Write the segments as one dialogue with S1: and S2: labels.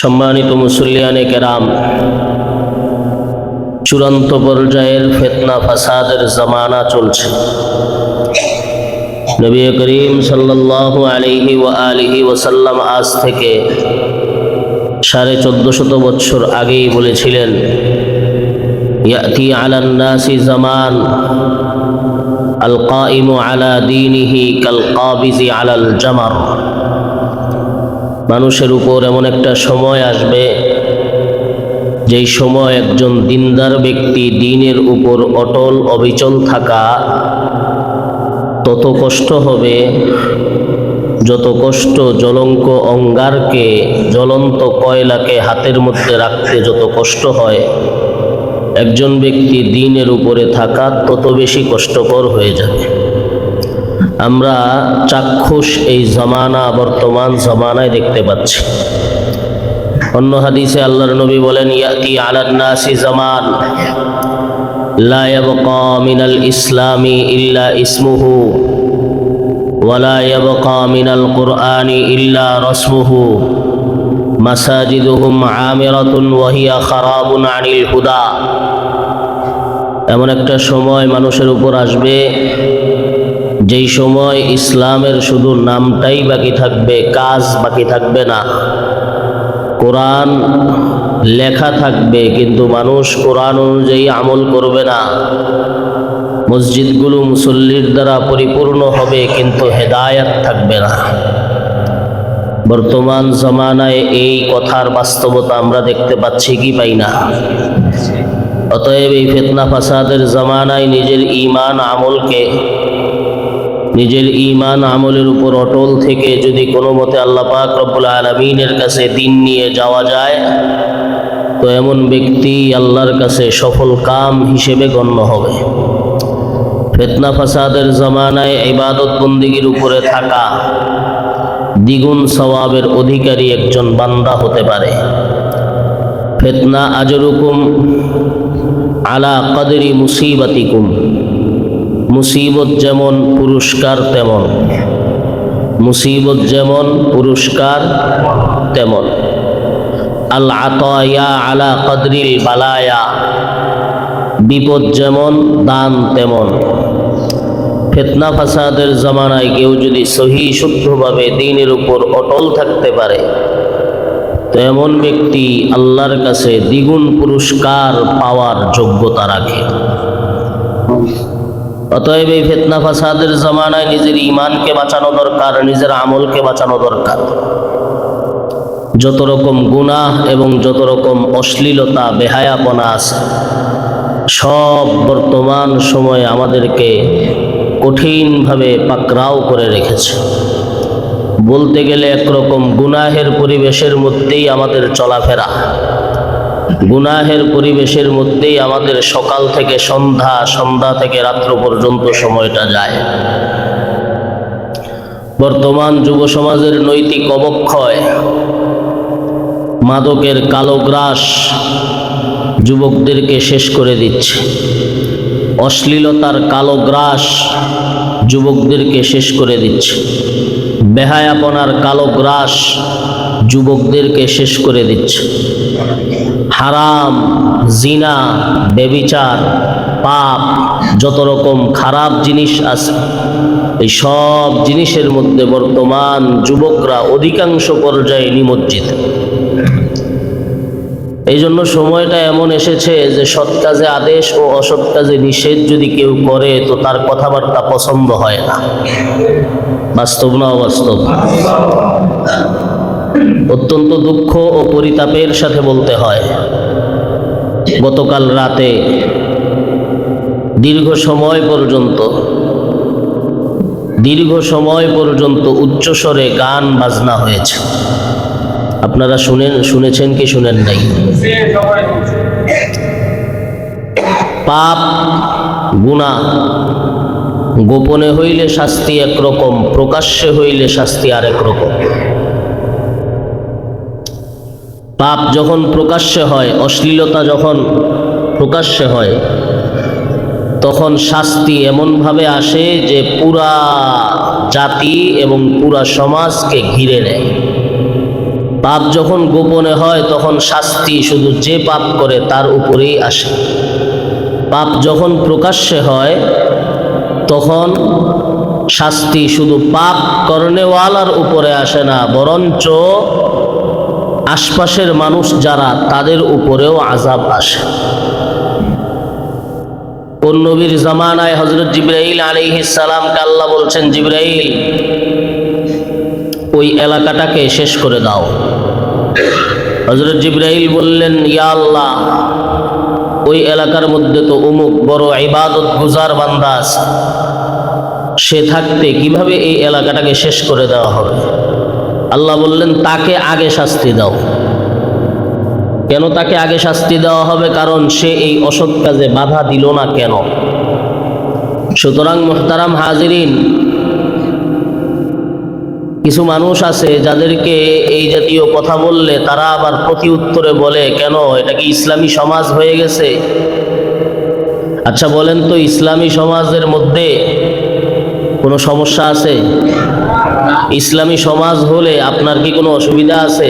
S1: সম্মানিত মুসল্লিয়ানে কেরাম, চূড়ান্ত পর্যায়ের ফিতনা ফাসাদের জামানা চলছে। নবী করিম সাল্লাল্লাহু আলাইহি ওয়া আলিহি ওয়াসাল্লাম আজ থেকে 1450 বছর আগেই বলেছিলেন, ইয়াতি আলান নাসি জামান আল কাইমু আলা দীনিহি কাল কাবিজি আলাল জামার। মানুষের উপর এমন একটা সময় আসবে, যেই সময় একজন দিনদার ব্যক্তি দিনের উপর অটল অবিচল থাকা তত কষ্ট হবে যত কষ্ট জ্বলন্ত অঙ্গারকে, জ্বলন্ত কয়লাকে হাতের মধ্যে রাখতে যত কষ্ট হয়, একজন ব্যক্তি দিনের উপরে থাকা তত বেশি কষ্টকর হয়ে যাবে। আমরা চাক্ষুষ এই জামানা বর্তমান জামানায় দেখতে পাচ্ছি। অন্য হাদিসে আল্লাহর নবী বলেন, ইয়াতি আলান নাসি জামান লা ইয়াবকা মিনাল ইসলামি ইল্লা ইসমুহু ওয়া লা ইয়াবকা মিনাল কুরআনি ইল্লা রাসমুহু মাসাজিদুহুম আমিরাতুন ওয়া হিয়া খারাবুন আনিল হুদা। এমন একটা সময় মানুষের উপর আসবে, যেই সময় ইসলামের শুধু নামটাই বাকি থাকবে, কাজ বাকি থাকবে না। কোরআন লেখা থাকবে কিন্তু মানুষ কোরআন অনুযায়ী আমল করবে না। মসজিদগুলো মুসল্লির দ্বারা পরিপূর্ণ হবে কিন্তু হেদায়েত থাকবে না। বর্তমান জামানায় এই কথার বাস্তবতা আমরা দেখতে পাচ্ছি কি পাই না? অতএব এই ফিতনা ফাসাদের জামানায় নিজের ঈমান আমলের উপর অটল থেকে যদি কোনো মতে আল্লাহ পাক রব্বুল আলামিনের কাছে দিন নিয়ে যাওয়া যায়, তো এমন ব্যক্তি আল্লাহর কাছে সফল কাম হিসেবে গণ্য হবে। ফিতনা ফাসাদের জামানায় ইবাদত বন্দেগীর উপরে থাকা দ্বিগুণ সওয়াবের অধিকারী একজন বান্দা হতে পারে। ফিতনা আজরুকুম আলা কদরি মুসিবাতিকুম, মুসিবত যেমন পুরস্কার তেমন, মুসিবত যেমন পুরস্কার তেমন। আল আতায়া আলা কদরিল বালায়া, বিপদ যেমন দান তেমন। ফিতনা ফাসাদের জামানায় কেউ যদি সহি শুদ্ধভাবে দ্বীনের উপর অটল থাকতে পারে, তো এমন ব্যক্তি আল্লাহর কাছে দ্বিগুণ পুরস্কার পাওয়ার যোগ্যতা রাখে। অতএব এই ফিতনা ফাসাদের জামানায় নিজের ঈমানকে বাঁচানো দরকার, নিজের আমলকে বাঁচানো দরকার। যত রকম গুনাহ এবং যত রকম অশ্লীলতা বেহায়াপনা আছে, সব বর্তমান সময়ে আমাদেরকে কঠিনভাবে পাকড়াও করে রেখেছে। বলতে গেলে একরকম গুনাহের পরিবেশের মধ্যেই আমাদের চলাফেরা, গুনাহের পরিবেশের মধ্যেই আমাদের সকাল থেকে সন্ধ্যা, সন্ধ্যা থেকে রাত্র পর্যন্ত সময়টা যায়। বর্তমান যুব সমাজের নৈতিক অবক্ষয়, মাদকের কালো গ্রাস যুবকদেরকে শেষ করে দিচ্ছে। অশ্লীলতার কালো গ্রাস যুবকদেরকে শেষ করে দিচ্ছে। বেহায়াপনার কালো গ্রাস যুবকদেরকে শেষ করে দিচ্ছে। হারাম, জিনা, ব্যভিচার, পাপ, যত রকম খারাপ জিনিস আছে, এই সব জিনিসের মধ্যে বর্তমান যুবকরা অধিকাংশ পর্যায়ে নিমজ্জিত। এই জন্য সময়টা এমন এসেছে যে সৎ কাজে আদেশ ও অসৎ কাজে নিষেধ যদি কেউ করে তো তার কথাবার্তা পছন্দ হয় না। বাস্তব না অবাস্তব? অত্যন্ত দুঃখ ও পরিতাপের সাথে বলতে হয়, গতকাল রাতে দীর্ঘ সময় পর্যন্ত উচ্চস্বরে গান বাজনা হয়েছে। আপনারা শুনেছেন কি শুনেন নাই? পাপ, গুনাহ গোপনে হইলে শাস্তি একরকম, প্রকাশ্যে হইলে শাস্তি আরেক রকম। পাপ যখন প্রকাশ্যে হয়, অশ্লীলতা যখন প্রকাশ্যে হয়, তখন শাস্তি এমনভাবে আসে যে পুরা জাতি এবং পুরা সমাজকে ঘিরে নেয়। পাপ যখন গোপনে হয় তখন শাস্তি শুধু যে পাপ করে তার উপরেই আসে। পাপ যখন প্রকাশ্যে হয় তখন শাস্তি শুধু পাপ করনেওয়ালার উপরে আসে না, বরঞ্চ আশপাশের মানুষ যারা তাদের উপরেও আযাব আসে। কোন নবীর জামানায় হযরত জিবরাইল আলাইহিস সালামকে আল্লাহ বলছেন, জিবরাইল ওই এলাকাটাকে শেষ করে দাও। হযরত জিবরাইল বললেন, ইয়া আল্লাহ, ওই এলাকার মধ্যে তো অমুক বড় ইবাদত গুজার বান্দা আছে, সে থাকতে কিভাবে এই এলাকাটাকে শেষ করে দেওয়া হবে? আল্লাহ বললেন, তাকে আগে শাস্তি দাও। কেন তাকে আগে শাস্তি দেওয়া হবে? কারণ সে এই অসৎ কাজে বাধা দিল না কেন। সুতরাং মুহতারাম হাজিরিন, কিছু মানুষ আছে যাদেরকে এই জাতীয় কথা বললে তারা আবার প্রতি উত্তরে বলে, কেন এটা কি ইসলামী সমাজ হয়ে গেছে? আচ্ছা বলেন তো, ইসলামী সমাজের মধ্যে কোনো সমস্যা আছে? ইসলামী সমাজ হলে আপনার কি কোনো অসুবিধা আছে?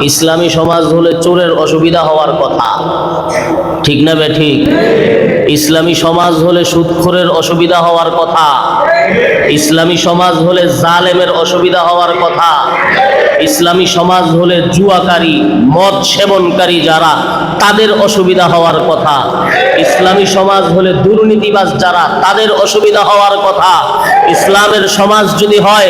S1: ইসলামী সমাজ হলে চোরের অসুবিধা হওয়ার কথা, ঠিক না বে ঠিক? ইসলামী সমাজ হলে সুদখোরের অসুবিধা হওয়ার কথা, ইসলামী সমাজ হলে জালেমের অসুবিধা হওয়ার কথা, ইসলামী সমাজ হলে জুয়াকারী মদ সেবনকারী যারা তাদের অসুবিধা হওয়ার কথা, ইসলামী সমাজ হলে দুর্নীতিবাজ যারা তাদের অসুবিধা হওয়ার কথা। ইসলামের সমাজ যদি হয়,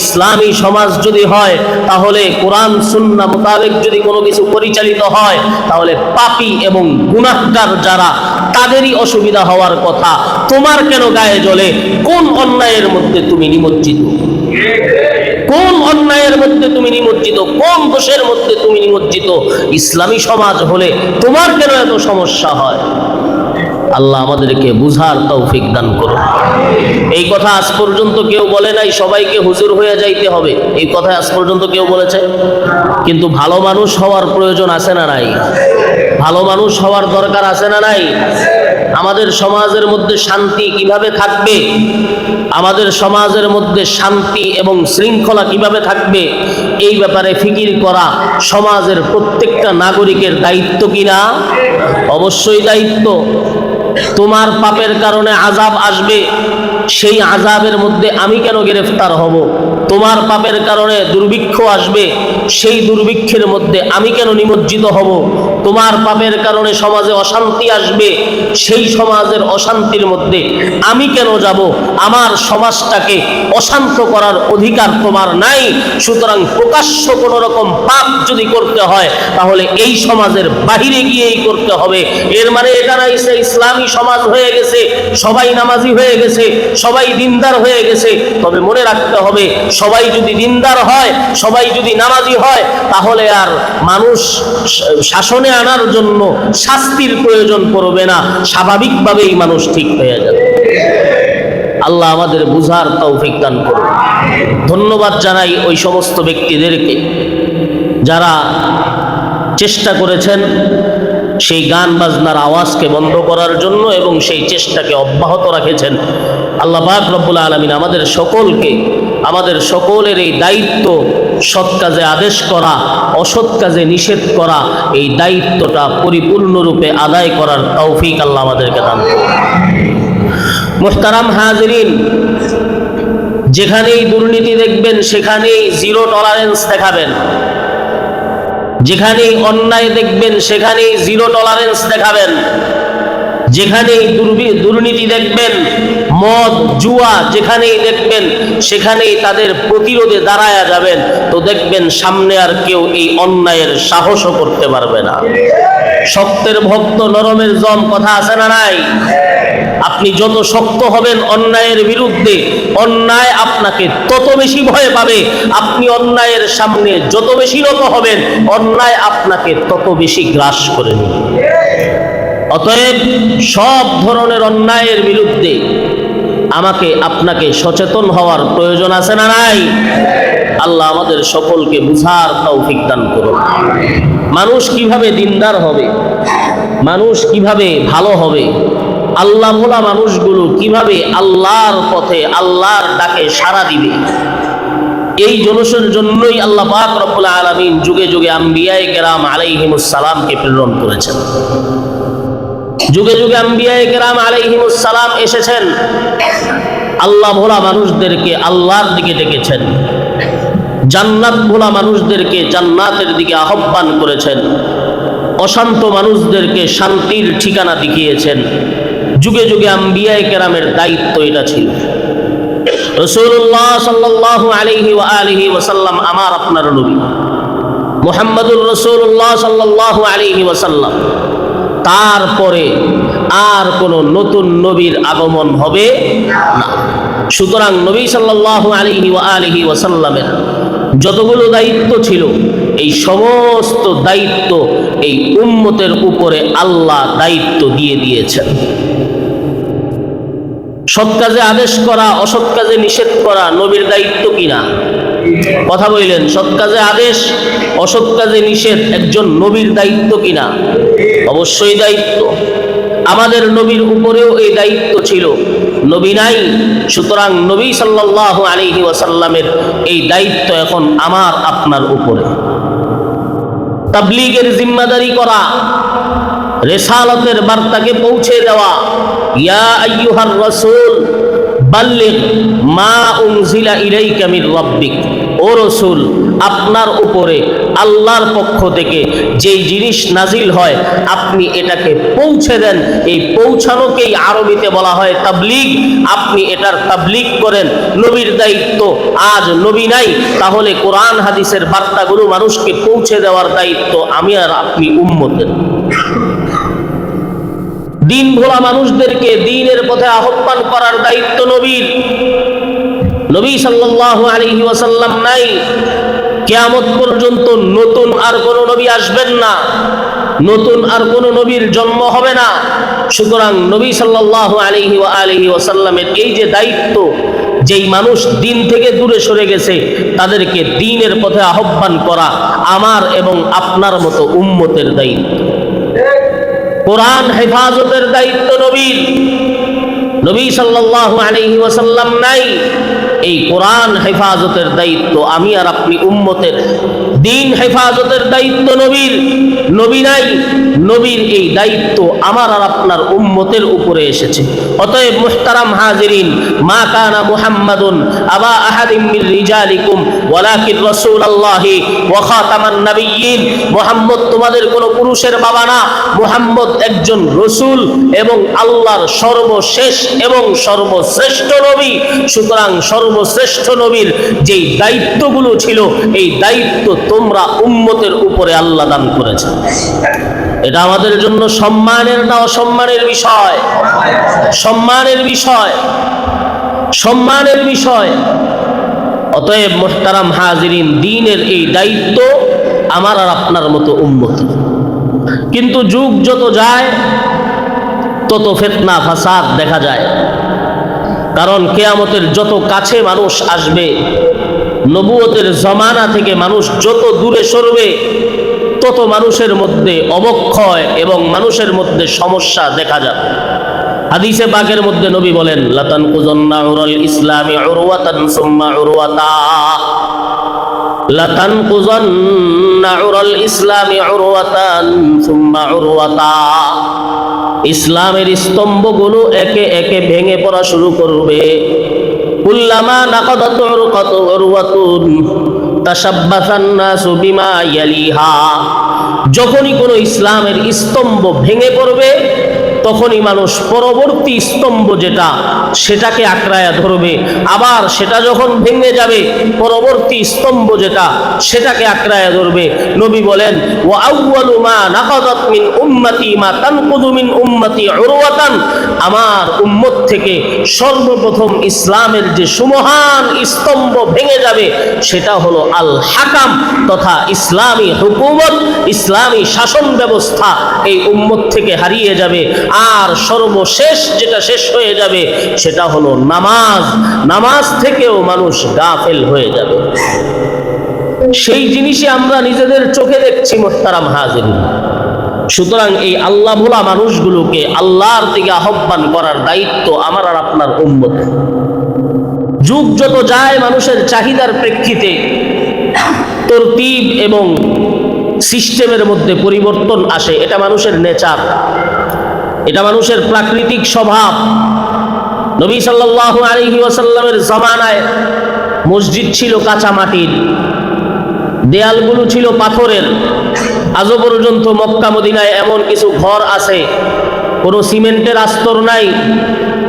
S1: ইসলামী সমাজ যদি হয়, তাহলে কোরআন সুন্নাহ মোতাবেক যদি কোনো কিছু পরিচালিত হয়, তাহলে পাপী এবং গুনাহগার যারা তাদেরই অসুবিধা হওয়ার কথা। তোমার কেন গায়ে জ্বলে? কোন অন্যায়ের মধ্যে তুমি নিমজ্জিত? কোন অন্যায়ের মধ্যে তুমি নিমজ্জিত? কোন দোষের মধ্যে তুমি নিমজ্জিত? ইসলামী সমাজ হলে তোমার কেন এত সমস্যা হয়? আল্লাহ আমাদেরকে বুঝার তৌফিক দান করুন। এই কথা আজ পর্যন্ত কেউ বলে নাই সবাইকে হুজুর হয়ে যাইতে হবে, এই কথা আজ পর্যন্ত কেউ বলেছে? কিন্তু ভালো মানুষ হওয়ার প্রয়োজন আছে না নাই? ভালো মানুষ হওয়ার দরকার আছে না নাই? আমাদের সমাজের মধ্যে শান্তি কিভাবে থাকবে? আমাদের সমাজের মধ্যে শান্তি এবং শৃঙ্খলা কিভাবে থাকবে? এই ব্যাপারে ফিকির করা সমাজের প্রত্যেকটা নাগরিকের দায়িত্ব কিনা? অবশ্যই দায়িত্ব। তোমার পাপের কারণে আযাব আসবে, সেই আযাবের মধ্যে আমি কেন গ্রেফতার হব? তোমার পাপের কারণে দুর্ভিক্ষ আসবে, সেই দুর্ভিক্ষের মধ্যে আমি কেন নিমজ্জিত হব? তোমার পাপের কারণে সমাজে অশান্তি আসবে, সেই সমাজের অশান্তির মধ্যে আমি কেন যাব? আমার সমাজটাকে অশান্ত করার অধিকার তোমার নাই। সুতরাং প্রকাশ্য কোনো রকম পাপ যদি করতে হয়, তাহলে এই সমাজের বাহিরে গিয়েই করতে হবে। এর মানে এটা নাই সে ইসলামী সমাজ হয়ে গেছে, সবাই নামাজি হয়ে গেছে, সবাই দিনদার হয়ে গেছে। তবে মনে রাখতে হবে, সবাই যদি দিনদার হয়, সবাই যদি নামাজি হয়, তাহলে আর মানুষ শাসনে আনার জন্য শাস্তির প্রয়োজন পড়বে না, স্বাভাবিকভাবেই মানুষ ঠিক হয়ে যাবে। আল্লাহ আমাদের বুঝার তৌফিক দান করুন। ধন্যবাদ জানাই ওই সমস্ত ব্যক্তিদেরকে যারা চেষ্টা করেছেন সেই গান বাজনার আওয়াজকে বন্ধ করার জন্য এবং সেই চেষ্টাকে অব্যাহত রেখেছেন। আল্লাহ পাক রব্বুল আলামিন আমাদের সকলকে, আমাদের সকলের এই দায়িত্ব সৎ কাজে আদেশ করা, অসৎ কাজে নিষেধ করা, এই দায়িত্বটা পরিপূর্ণরূপে আদায় করার তৌফিক আল্লাহ আমাদেরকে দান করুন। মুহতারাম হাজিরিন, যেখানেই দুর্নীতি দেখবেন সেখানেই জিরো টলারেন্স দেখাবেন, যেখানেই অন্যায় দেখবেন সেখানেই জিরো টলারেন্স দেখাবেন, যেখানেই দুর্নীতি দেখবেন, মদ জুয়া যেখানেই দেখবেন সেখানেই তাদের প্রতিরোধে দাঁড়ায়া যাবেন, তো দেখবেন সামনে আর কেউ এই অন্যায়ের সাহসও করতে পারবে না। শক্তের ভক্ত নরমের জম কথা আছে না নাই? আপনি যত শক্ত হবেন অন্যায়ের বিরুদ্ধে, অন্যায় আপনাকে তত বেশি ভয় পাবে। আপনি অন্যায়ের সামনে যত বেশি নত হবেন, অন্যায় আপনাকে তত বেশি গ্রাস করে নেবে। অতএব সব ধরনের অন্যায়ের বিরুদ্ধে আমাকে আপনাকে সচেতন হওয়ার প্রয়োজন আছে না নাই? আল্লাহ আমাদের সকলকে বুঝার তৌফিক দান করুন। মানুষ কিভাবে দিনদার হবে, মানুষ কিভাবে ভালো হবে, আল্লাহ ভোলা মানুষগুলো কিভাবে আল্লাহর পথে আল্লাহর ডাকে সাড়া দিবে, এই জনসের জন্যই আল্লাহ পাক রব্বুল আলামিন যুগে যুগে আম্বিয়ায়ে কেরাম আলাইহিমুস সালামকে প্রেরণ করেছেন। যুগে যুগে আম্বিয়ায়ে কেরাম আলাইহিমুস সালাম এসেছেন, আল্লাহ ভোলা মানুষদেরকে আল্লাহর দিকে ডেকেছেন, জান্নাত ভোলা মানুষদেরকে জান্নাতের দিকে আহ্বান করেছেন, অশান্ত মানুষদেরকে শান্তির ঠিকানা দেখিয়েছেন। যুগে যুগে আম্বিয়ায়ে কেরামের দায়িত্ব এটা ছিল। রাসূলুল্লাহ সাল্লাল্লাহু আলাইহি ওয়া আলিহি ওয়াসাল্লাম আমার আপনার নবী মুহাম্মদুর রাসূলুল্লাহ সাল্লাল্লাহু আলাইহি ওয়াসাল্লাম, তারপরে আর কোন নতুন নবীর আগমন হবে না। সুতরাং নবী সাল্লাল্লাহু আলাইহি ওয়া আলিহি ওয়াসাল্লামের যতগুলো দায়িত্ব ছিল, এই সমস্ত দায়িত্ব এই উম্মতের উপরে আল্লাহ দায়িত্ব দিয়ে দিয়েছেন। সৎ কাজে আদেশ করা, অসৎ কাজে নিষেধ করা নবীর দায়িত্ব কিনা? কথা বললেন, সৎ কাজে আদেশ, অসৎ কাজে নিষেধ একজন নবীর দায়িত্ব কিনা? অবশ্যই দায়িত্ব। আমাদের নবীর উপরেও এই দায়িত্ব ছিল, নবী নাই, সুতরাং নবী সাল্লাল্লাহু আলাইহি ওয়াসাল্লামের এই দায়িত্ব এখন আমার আপনার উপরে। তাবলীগের জিম্মাদারি করা, রিসালাতের বার্তাকে পৌঁছে দেওয়া। ইয়া আইয়ুহার রাসূল বাল্লিগ মা উনজিলা ইলাইকা মির রাব্বিক, ও রাসূল আপনার উপরে আল্লাহর পক্ষ থেকে যেই জিনিস নাজিল হয় আপনি এটাকে পৌঁছে দেন। এই পৌঁছানোকেই আরবিতে বলা হয় তাবলীগ। আপনি এটার তাবলীগ করেন, নবীর দায়িত্ব। আজ নবী নাই, তাহলে কোরআন হাদিসের বার্তাগুলো মানুষকে পৌঁছে দেওয়ার দায়িত্ব আমি আর আপনি উম্মতের। দিন ভোলা মানুষদেরকে দ্বীনের পথে আহ্বান করার দায়িত্ব নবীর। নবী সাল্লাল্লাহু আলাইহি ওয়াসাল্লাম নাই, কিয়ামত পর্যন্ত নতুন আর কোন নবী আসবেন না, নতুন আর কোন নবীর জন্ম হবে না। সুতরাং নবী সাল্লাল্লাহু আলাইহি ওয়া আলিহি ওয়াসাল্লামের এই যে দায়িত্ব, যেই মানুষ দিন থেকে দূরে সরে গেছে তাদেরকে দ্বীনের পথে আহ্বান করা আমার এবং আপনার মতো উম্মতের দায়িত্ব। কোরআন হেফাজতের দায়িত্ব নবীর। নবী সাল্লাল্লাহু আলাইহি ওয়াসাল্লাম নাই, এই কোরআন হেফাজতের দায়িত্ব আমি আর আপনি উম্মতের। দ্বীন হেফাজতের দায়িত্ব নবীর। নবী নাই, নবীর এই দায়িত্ব আমার আর আপনার উম্মতের উপরে এসেছে। অতএব মুহতারাম হাজিরিন, মা কানা মুহাম্মাদুন আবা আহাদিম মির রিজালিকুম ওয়ালাকিন রাসূলুল্লাহি ওয়া খাতামান নাবিয়্যিন। মুহাম্মদ তোমাদের কোনো পুরুষের বাবা না, মুহাম্মদ একজন রাসূল এবং আল্লাহর সর্বশেষ এবং সর্বশ্রেষ্ঠ নবী। সুতরাং সর্বশ্রেষ্ঠ নবীর যেই দায়িত্বগুলো ছিল, এই দায়িত্ব তোমরা উম্মতের উপরে আল্লাহ দান করেছে। এটা আমাদের জন্য সম্মানের না অসম্মানের বিষয়? সম্মানের বিষয়, সম্মানের বিষয়। অতএব মুহতারাম হাজিরিন, দ্বীনের এই দায়িত্ব আমার আর আপনার মতো উম্মত। কিন্তু যুগ যত যায় তত ফিতনা ফাসাদ দেখা যায়। কারণ কিয়ামতের যত কাছে মানুষ আসবে, নবুয়তের জমানা থেকে মানুষ যত দূরে সরবে, তত মানুষের মধ্যে অবক্ষয় এবং মানুষের মধ্যে সমস্যা দেখা যাবে। হাদিসে পাকের মধ্যে নবী বলেন, লাতানকুযান্না উরাল ইসলামি উরওয়াতান সুম্মা উরওয়াতা, লাতানকুযান্না উরাল ইসলামি উরওয়াতান সুম্মা উরওয়াতা। ইসলামের স্তম্ভগুলো একে একে ভেঙে পড়া শুরু করবে। কুল্লামা নাকাদাত উরওয়াতুন তাশাব্বাসান নাসু বিমা ইয়ালিহা। যখনই কোনো ইসলামের স্তম্ভ ভেঙে পড়বে, তখনই মানুষ পরবর্তী স্তম্ভ যেটা সেটাকে আঁকড়ায়া ধরবে। আবার সেটা যখন ভেঙে যাবে, পরবর্তী স্তম্ভ যেটা সেটাকে আঁকড়ায়া ধরবে। নবী বলেন, ওয়া আউয়ালু মা নাকাদাত মিন উম্মতি মা তানকুদু মিন উম্মতি উরওয়াতান। আমার উম্মত থেকে সর্বপ্রথম ইসলামের যে সুমহান স্তম্ভ ভেঙে যাবে সেটা হলো আল হাকাম, তথা ইসলামী হুকুমত, ইসলামী শাসন ব্যবস্থা এই উম্মত থেকে হারিয়ে যাবে। আর সর্বশেষ যেটা শেষ হয়ে যাবে সেটা হলো নামাজ। নামাজ থেকেও মানুষ গাফেল হয়ে যাবে। সেই জিনিসই আমরা নিজেদের চোখে দেখছি মুহতারাম হাজিরিন। সুতরাং এই আল্লাহ ভোলা মানুষগুলোকে আল্লাহর দিকে আহ্বান করার দায়িত্ব আমার আর আপনার উম্মতের। যুগ যত যায় মানুষের চাহিদার প্রেক্ষিতে তরতিব এবং সিস্টেমের মধ্যে পরিবর্তন আসে। এটা মানুষের নেচার, এটা মানুষের প্রাকৃতিক স্বভাব। নবী সাল্লাল্লাহু আলাইহি ওয়াসাল্লামের জামানায় মসজিদ ছিল কাঁচা মাটির, দেয়ালগুলো ছিল পাথরের। আজও পর্যন্ত মক্কা মদিনায় এমন কিছু ঘর আছে কোনো সিমেন্টের আস্তর নাই,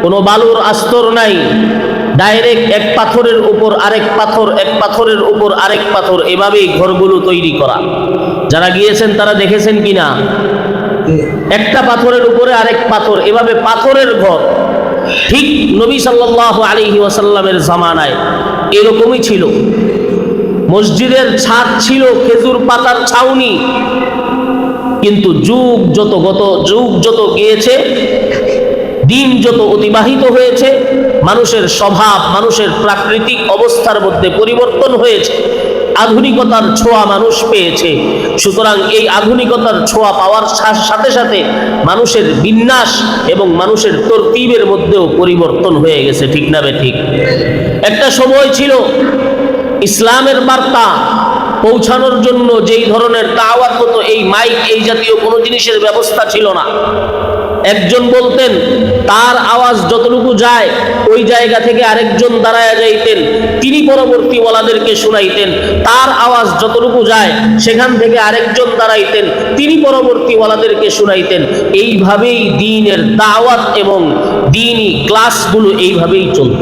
S1: কোনো বালুর আস্তর নাই, ডাইরেক্ট এক পাথরের উপর আরেক পাথর, এক পাথরের উপর আরেক পাথর, এভাবেই ঘরগুলো তৈরি করা। যারা গিয়েছেন তারা দেখেছেন কিনা, একটা পাথরের উপরে আরেক পাথর, এভাবে পাথরের ঘর। ঠিক নবী সাল্লাল্লাহু আলাইহি ওয়াসাল্লামের জামানায় এরকমই ছিল। মসজিদের ছাদ ছিল খেজুর পাতার ছাউনি। কিন্তু যুগ যত গিয়েছে, দিন যত অতিবাহিত হয়েছে, মানুষের স্বভাব, মানুষের প্রাকৃতিক অবস্থার মধ্যে পরিবর্তন হয়েছে। আধুনিকতার ছোঁয়া মানুষ পেয়েছে। সুতরাং এই আধুনিকতার ছোঁয়া পাওয়ার সাথে সাথে মানুষের বিন্যাস এবং মানুষের তরতিবের মধ্যেও পরিবর্তন হয়ে গেছে। ঠিক না ঠিক? একটা সময় ছিল ইসলামের বার্তা পৌঁছানোর জন্য যেই ধরনের দাওয়াত হতো, এই মাইক এই জাতীয় কোনো জিনিসের ব্যবস্থা ছিল না। একজন বলতেন, তার আওয়াজ যতটুকু যায় ওই জায়গা থেকে আরেকজন দাঁড়ায়া যাইতেন, তিনি পরবর্তী ওয়ালাদেরকে শুনাইতেন। তার আওয়াজ যতটুকু যায় সেখান থেকে আরেকজন দাঁড়াইতেন, তিনি পরবর্তী ওয়ালাদেরকে শুনাইতেন। এইভাবেই দ্বীনের দাওয়াত এবং দ্বীনি ক্লাসগুলো এইভাবেই চলত।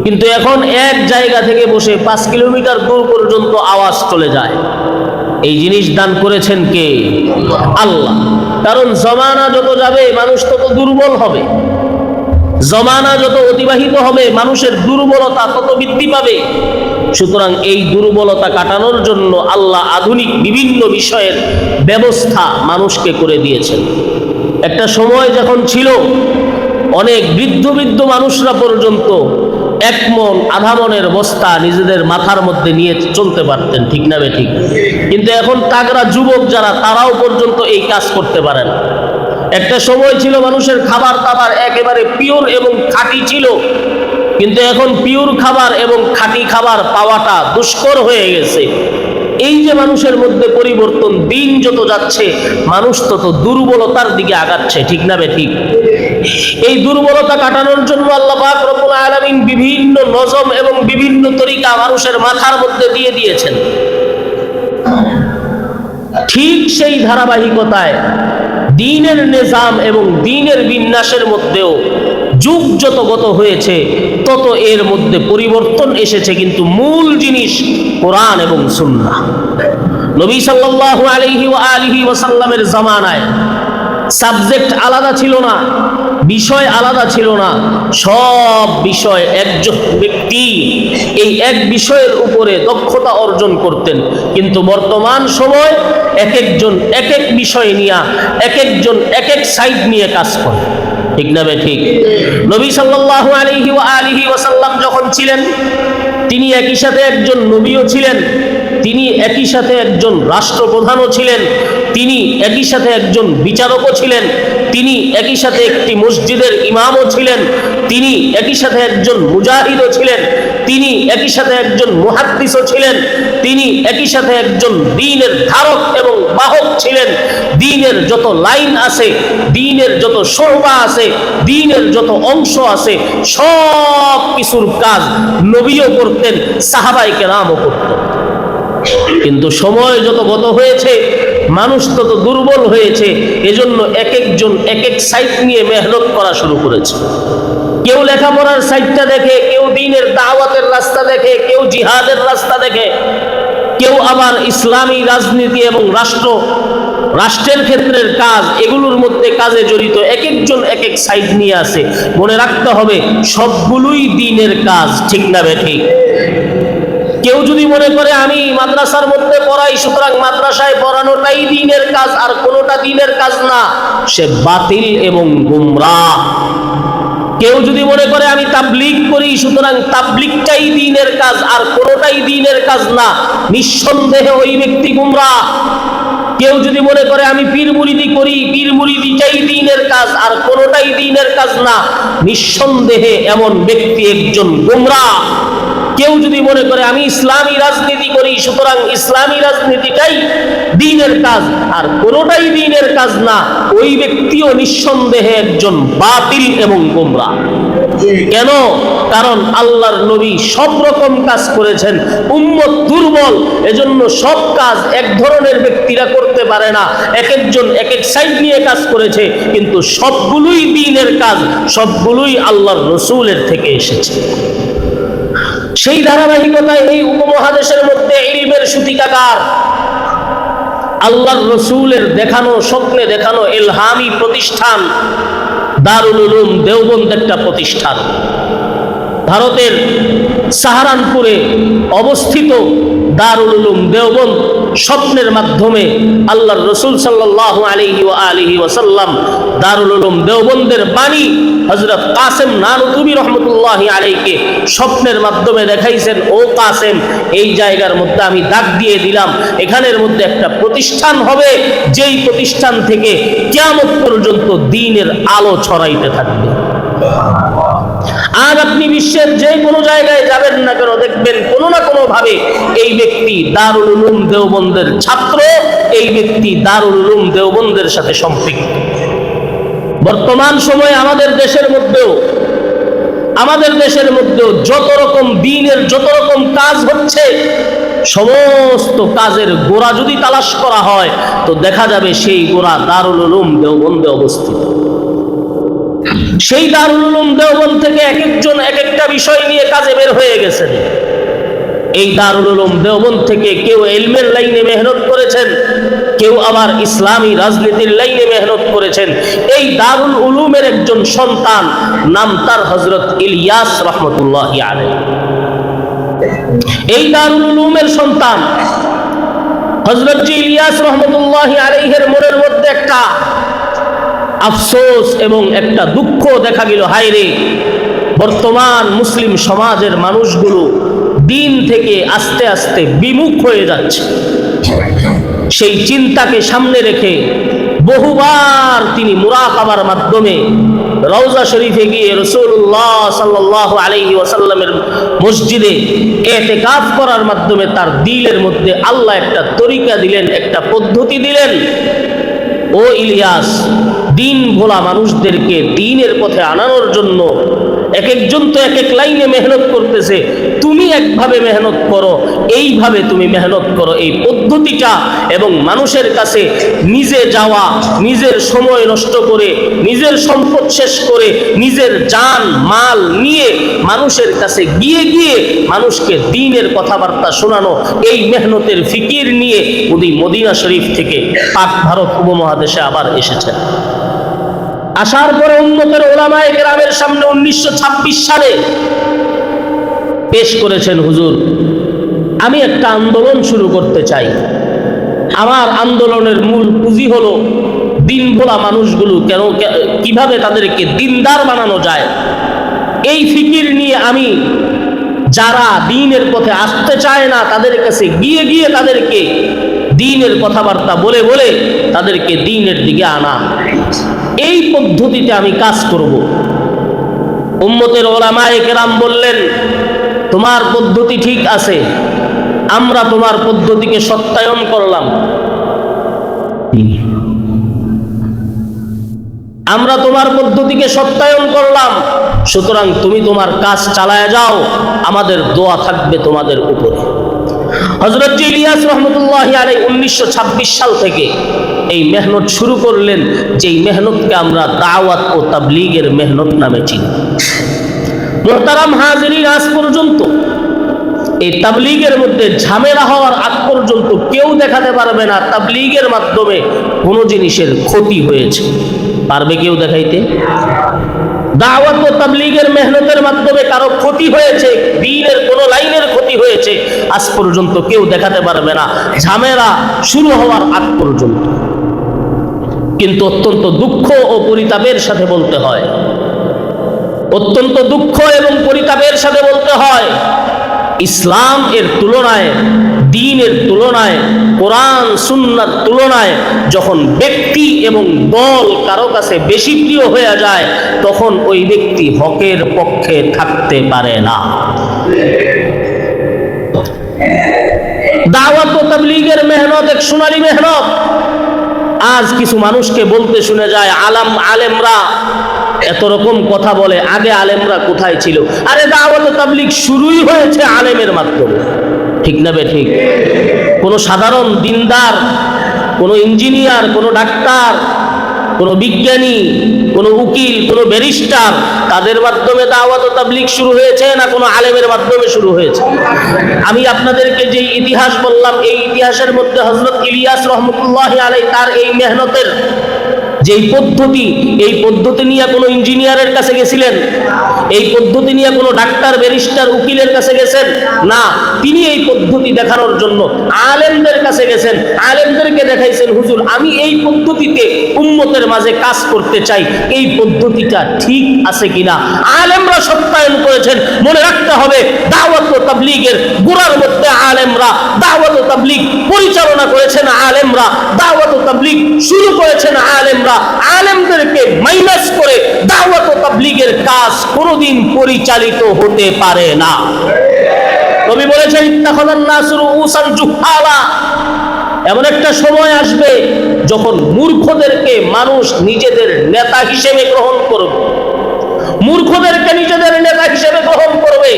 S1: কিন্তু এখন এক জায়গা থেকে বসে 5 কিলোমিটার দূর পর্যন্ত আওয়াজ চলে যায়। এই জিনিস দান করেছেন কে? আল্লাহ। কারণ জমানা যত যাবে মানুষ তত দুর্বল হবে, জমানা যত অতিবাহিত হবে মানুষের দুর্বলতা তত বৃদ্ধি পাবে। সুতরাং এই দুর্বলতা কাটানোর জন্য আল্লাহ আধুনিক বিভিন্ন বিষয়ের ব্যবস্থা মানুষকে করে দিয়েছেন। একটা সময় যখন ছিল অনেক বৃদ্ধ মানুষরা পর্যন্ত 1 মণ আধা মণের বস্তা নিজেদের মাথার মধ্যে নিয়ে চলতে পারতেন। ঠিক না ঠিক? কিন্তু এখন তাগড়া যুবক যারা, তারাও পর্যন্ত এই কাজ করতে পারেন। একটা সময় ছিল মানুষের খাবার দাবার একেবারে পিওর এবং খাঁটি ছিল, কিন্তু এখন পিওর খাবার এবং খাঁটি খাবার পাওয়াটা দুষ্কর হয়ে গেছে। এই যে মানুষের মধ্যে পরিবর্তন, দিন যত যাচ্ছে মানুষ তত দুর্বলতার দিকে আগাচ্ছে। ঠিক না ঠিক? এই দুর্বলতা কাটানোর জন্য আল্লাহ পাক রব্বুল আলামিন বিভিন্ন নজম এবং বিভিন্ন তরিকা মানুষের মাথার মধ্যে দিয়ে দিয়েছেন। ঠিক সেই ধারাবাহিকতায় দ্বীনের নিজাম এবং দ্বীনের বিন্যাসের মধ্যেও যুগ যত গত হয়েছে তত এর মধ্যে পরিবর্তন এসেছে, কিন্তু মূল জিনিস কোরআন এবং সুন্নাহ। নবী সাল্লাল্লাহু আলাইহি ওয়া আলিহি ওয়াসাল্লামের জামানায় সাবজেক্ট আলাদা ছিল না, বিষয় আলাদা ছিল না, সব বিষয় একজন ব্যক্তি এই এক বিষয়ের উপরে দক্ষতা অর্জন করতেন। কিন্তু বর্তমান সময় এক একজন এক এক বিষয় নিয়ে, এক একজন এক এক সাইড নিয়ে কাজ করে। ঠিক না ঠিক? নবী সাল্লাল্লাহু আলাইহি ওয়া আলিহি ওয়াসাল্লাম যখন ছিলেন, তিনি একই সাথে একজন নবীও ছিলেন, তিনি একই সাথে একজন রাষ্ট্রপ্রধানও ছিলেন, তিনি একই সাথে একজন বিচারকও ছিলেন, তিনি একই সাথে একটি মসজিদের ইমামও ছিলেন, তিনি একই সাথে একজন মুজাহিদও ছিলেন, তিনি একই সাথে একজন মুহাদ্দিসও ছিলেন, তিনি একই সাথে একজন দ্বীনের ধারক এবং বাহক ছিলেন। দ্বীনের যত লাইন আছে, দ্বীনের যত শোভা আছে, দ্বীনের যত অংশ আছে, সব কিছুর কাজ নবীও করতেন, সাহাবায়ে কেরামও করতেন। কিন্তু সময় যত গত হয়েছে মানুষ তত দুর্বল হয়েছে, এজন্য এক একজন এক এক সাইড নিয়ে মেহনত করা শুরু করেছে। কেউ লেখাপড়ার সাইডটা দেখে, কেউ দ্বীনের দাওয়াতের রাস্তা দেখে, কেউ জিহাদের রাস্তা দেখে, কেউ আবার ইসলামী রাজনীতি এবং রাষ্ট্রের ক্ষেত্রের কাজ, এগুলোর মধ্যে কাজে জড়িত। এক একজন এক এক সাইড নিয়ে আসে। মনে রাখতে হবে সবগুলোই দ্বীনের কাজ। ঠিক না ঠিক? কেউ যদি মনে করে আমি মাদ্রাসার মধ্যে পড়াই, সুতরাং মাদ্রাসায় পড়ানোটাই দ্বীনের কাজ আর কোনোটা দ্বীনের কাজ না, সে বাতিল এবং গুমরাহ। কেউ যদি মনে করে আমি তাবলীগ করি, সুতরাং তাবলীগটাই দ্বীনের কাজ আর কোনোটাই দ্বীনের কাজ না, নিঃসন্দেহে ওই ব্যক্তি গুমরাহ। কেউ যদি মনে করে আমি পীর মুরিদি করি, পীর মুরিদিটাই দ্বীনের কাজ আর কোনোটাই দ্বীনের কাজ না, নিঃসন্দেহে এমন ব্যক্তি একজন গোমরাহ। কেউ যদি মনে করে আমি ইসলামী রাজনীতি করি, সুতরাং ইসলামী রাজনীতিটাই দ্বীনের কাজ আর কোনোটাই দ্বীনের কাজ না, ওই ব্যক্তিও নিঃসন্দেহে একজন বাতিল এবং গোমরাহ। কেন? কারণ আল্লাহর নবী সব রকম কাজ করেছেন, উম্মত দুর্বল, এজন্য সব কাজ এক ধরনের ব্যক্তিরা করতে পারে না, এক একজন এক এক সাইড নিয়ে কাজ করেছে, কিন্তু সবগুলোই দ্বীনের কাজ, সবগুলোই আল্লাহর রাসূলের থেকে এসেছে। সেই ধারাবাহিকতায় এই উপমহাদেশের মধ্যে ইলমের সূতিকাগার, আল্লাহর রাসূলের দেখানো, স্বপ্নে দেখানো ইলহামি প্রতিষ্ঠান দারুল উলুম দেওবন্দ একটা প্রতিষ্ঠান। ভারতের সাহারানপুরে অবস্থিত দারুল উলুম দেওবন্দ স্বপ্নের মাধ্যমে আল্লাহর রাসূল সাল্লাল্লাহু আলাইহি ওয়াসাল্লাম দারুল উলুম দেওবন্দের বাণী হযরত কাসেম নানুতুবি রহমতুল্লাহি আলাইহিকে স্বপ্নের মাধ্যমে দেখাইছেন, ও কাসেম, এই জায়গার মধ্যে আমি দাগ দিয়ে দিলাম, এখানের মধ্যে একটা প্রতিষ্ঠান হবে, যেই প্রতিষ্ঠান থেকে কিয়ামত পর্যন্ত দ্বীনের আলো ছড়াইতে থাকবে। আজ আপনি বিশ্বের যে কোনো জায়গায় যাবেন না কেন, দেখবেন কোনো না কোনো ভাবে এই ব্যক্তি দারুল উলুম দেওবন্দের ছাত্র, এই ব্যক্তি দারুল উলুম দেওবন্দের সাথে সম্পৃক্ত। বর্তমান সময়ে আমাদের দেশের মধ্যেও যত রকম দ্বীনের যত রকম কাজ হচ্ছে, সমস্ত কাজের গোড়া যদি তালাশ করা হয় তো দেখা যাবে সেই গোড়া দারুল উলুম দেওবন্দে অবস্থিত। সেই দারুল উলুম দেওবন্দ থেকে এক একজন এক একটা বিষয় নিয়ে কাজে বের হয়ে গেছেন। এই দারুল উলুম দেওবন্দ থেকে কেউ ইলমের লাইনে মেহনত করেছেন, কেউ আবার ইসলামী রাজনীতির লাইনে মেহনত করেছেন। এই দারুল উলুমের একজন সন্তান, নাম তার হযরত ইলিয়াস রহমতুল্লাহি আলাইহি। এই দারুল উলুমের সন্তান হযরত ইলিয়াস রহমতুল্লাহি আলাইহির মনের মধ্যে একটা আফসোস এবং একটা দুঃখ দেখা গেল, হায়রে, বর্তমান মুসলিম সমাজের মানুষগুলো দ্বীন থেকে আস্তে আস্তে বিমুখ হয়ে যাচ্ছে। সেই চিন্তাকে সামনে রেখে বহুবার তিনি মুরাকাবার মাধ্যমে রওজা শরীফে গিয়ে রাসূলুল্লাহ সাল্লাল্লাহু আলাইহি ওয়াসাল্লামের মসজিদে ইতিকাফ করার মাধ্যমে তার দিলের মধ্যে আল্লাহ একটা তরিকা দিলেন, একটা পদ্ধতি দিলেন। ও ইলিয়াস, দ্বীন ভোলা মানুষদেরকে দ্বীনের পথে আনানোর জন্য এক একজন তো এক এক লাইনে মেহনত করতেছে, তুমি একভাবে মেহনত করো, এইভাবে তুমি মেহনত করো, এই পদ্ধতিটা, এবং মানুষের কাছে নিজে যাওয়া, নিজের সময় নষ্ট করে, নিজের সম্পদ শেষ করে, নিজের জান মাল নিয়ে মানুষের কাছে গিয়ে গিয়ে মানুষকে দ্বীনের কথাবার্তা শোনানো, এই মেহনতের ফিকির নিয়ে উনি মদিনা শরীফ থেকে পাক ভারত উপমহাদেশে আবার এসেছেন। আসার পরে উম্মতের উলামায়ে কেরামের সামনে 1926 সালে পেশ করেছেন, হুজুর, আমি একটা আন্দোলন শুরু করতে চাই। আমার আন্দোলনের মূল পুঁজি হলো দ্বীন ভোলা মানুষগুলো কিভাবে তাদেরকে দ্বীনদার বানানো যায়। এই ফিকির নিয়ে আমি যারা দ্বীনের পথে আসতে চায় না তাদের কাছে গিয়ে গিয়ে তাদেরকে দ্বীনের কথাবার্তা বলে বলে তাদেরকে দ্বীনের দিকে আনা, এই পদ্ধতিতে আমি কাজ করব। উম্মতের উলামায়ে কেরাম বললেন, তোমার পদ্ধতি ঠিক আছে, আমরা তোমার পদ্ধতিকে সত্যায়ন করলাম, আমরা তোমার পদ্ধতিকে সত্যায়ন করলাম, সুতরাং তুমি তোমার কাজ চালায় যাও, আমাদের দোয়া থাকবে তোমাদের উপরে। হযরত ইলিয়াস রহমতুল্লাহি আলাইহি 1926 সাল থেকে এই মেহনত শুরু করলেন, যেই মেহনতকে আমরা দাওয়াত ও তাবলীগের মেহনত নামে চিনি। মুহতারাম হাজিরিন, আজ পর্যন্ত এই তাবলীগের মধ্যে ঝামেলা হওয়ার আগ পর্যন্ত কেউ দেখাতে পারবে না তাবলীগের মাধ্যমে কোনো জিনিসের ক্ষতি হয়েছে। পারবে কেউ দেখাইতে? দাওয়াত ও তাবলীগের মেহনতের মাধ্যমে কারো ক্ষতি হয়েছে, দ্বীনের কোন লাইনের ক্ষতি হয়েছে, আজ পর্যন্ত কেউ দেখাতে পারবে না, ঝামেলা শুরু হওয়ার আগ পর্যন্ত। কিন্তু অত্যন্ত দুঃখ ও পরিতাপের সাথে বলতে হয়, অত্যন্ত দুঃখ এবং পরিতাপের সাথে বলতে হয়, ইসলাম এর তুলনায়, দ্বীনের তুলনায়, কোরআন সুন্নাহর তুলনায় যখন ব্যক্তি এবং দল কারো কাছে বেশি প্রিয় হয়ে যায়, তখন ওই ব্যক্তি হকের পক্ষে থাকতে পারে না। দাওয়াত ও তাবলীগের মেহনত এক সোনালী মেহনত। আজ কিছু মানুষকে বলতে শুনে যায়, আলেমরা এত রকম কথা বলে, আগে আলেমরা কোথায় ছিল? আরে দাওয়াত ও তাবলীগ শুরুই হয়েছে আলেমের মাধ্যমে, ঠিক না বে ঠিক? কোনো সাধারণ দিনদার, কোনো ইঞ্জিনিয়ার, কোনো ডাক্তার, কোনো বিজ্ঞানী, কোনো উকিল, কোনো ব্যারিস্টার, তাদের মাধ্যমে দাওয়াত ও তাবলীগ শুরু হয়েছে না কোনো আলেমের মাধ্যমে শুরু হয়েছে? আমি আপনাদেরকে যে ইতিহাস বললাম, এই ইতিহাসের মধ্যে হযরত ইলিয়াস রহমতুল্লাহি আলাইহি তার এই মেহনতের যেই পদ্ধতি, এই পদ্ধতি নিয়ে কোনো ইঞ্জিনিয়ারের কাছে গেছিলেন? এই পদ্ধতি নিয়ে কোনো ডাক্তার, ব্যারিস্টার, উকিলের কাছে গেছেন? না, তিনি এই পদ্ধতি দেখানোর জন্য আলেমদের কাছে গেছেন। আলেমদেরকে দেখাইছেন, হুজুর আমি এই পদ্ধতিতে উম্মতের মাঝে কাজ করতে চাই, এই পদ্ধতিটা ঠিক আছে কিনা? আলেমরা সত্যায়ন করেছেন। মনে রাখতে হবে, দাওয়াত ও তাবলীগের গোড়ার মধ্যে আলেমরা, দাওয়াত ও তাবলীগ পরিচালনা করেছেন আলেমরা, দাওয়াত ও তাবলীগ শুরু করেছেন আলেমরা। আলেমদেরকে মাইনাস করে দাওয়াত ও তাবলীগের কাজ কোনোদিন পরিচালিত হতে পারে না। নবী বলেছেন, ইত্তাখাযান নাসু রুউসান জুহালা, এমন একটা সময় আসবে যখন মূর্খদেরকে মানুষ নিজেদের নেতা হিসেবে গ্রহণ করবে, মূর্খদেরকে নিজেদের নেতা হিসেবে গ্রহণ করবে।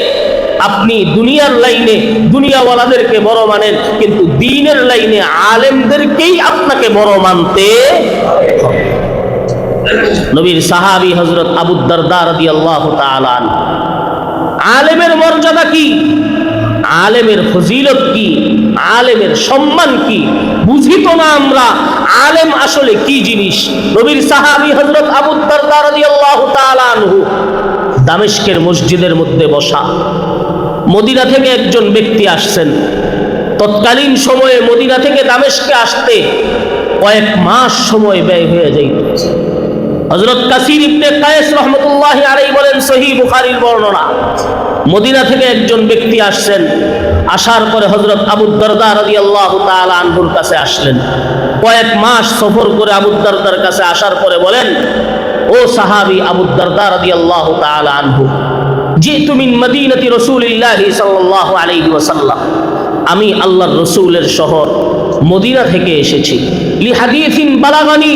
S1: আপনি দুনিয়ার লাইনে দুনিয়াওয়ালাদেরকে বড় মানেন, কিন্তু দ্বীনের লাইনে আলেমদেরকেই আপনাকে বড় মানতে হবে। নবীর সাহাবী হযরত আবু দারদা রাদিয়াল্লাহু তাআলা আনহু, আলেমের মর্যাদা কি, আলেমের ফজিলত কি, আলেমের সম্মান কি বুঝি তো না আমরা। আলেম আসলে কি জিনিস? নবীর সাহাবী হযরত আবু দারদা রাদিয়াল্লাহু তাআলা আনহু দামেস্কের মসজিদের মধ্যে বসা। মদিনা থেকে একজন ব্যক্তি আসছেন। তৎকালীন সময়ে মদিনা থেকে দামেস্কে আসতে কয়েক মাস সময় ব্যয় হয়ে যাইত। হযরত কাসির ইবনে কায়েস রাহমাতুল্লাহি আলাইহি বলেন, সহিহ বুখারীর বর্ণনা, মদিনা থেকে একজন ব্যক্তি আসছেন। আসার পরে হযরত আবু দারদা রাদিয়াল্লাহু তাআলা আনহুর কাছে আসলেন। কয়েক মাস সফর করে আবু দারদার কাছে আসার পরে বলেন, ও সাহাবী আবু দারদা রাদিয়াল্লাহু তাআলা আনহু, জিতু মিন মদিনাতি রাসূলিল্লাহি সাল্লাল্লাহু আলাইহি ওয়াসাল্লাম, আমি আল্লাহর রাসূলের শহর মদিনা থেকে এসেছি। লি হাদিসিন বালাগানি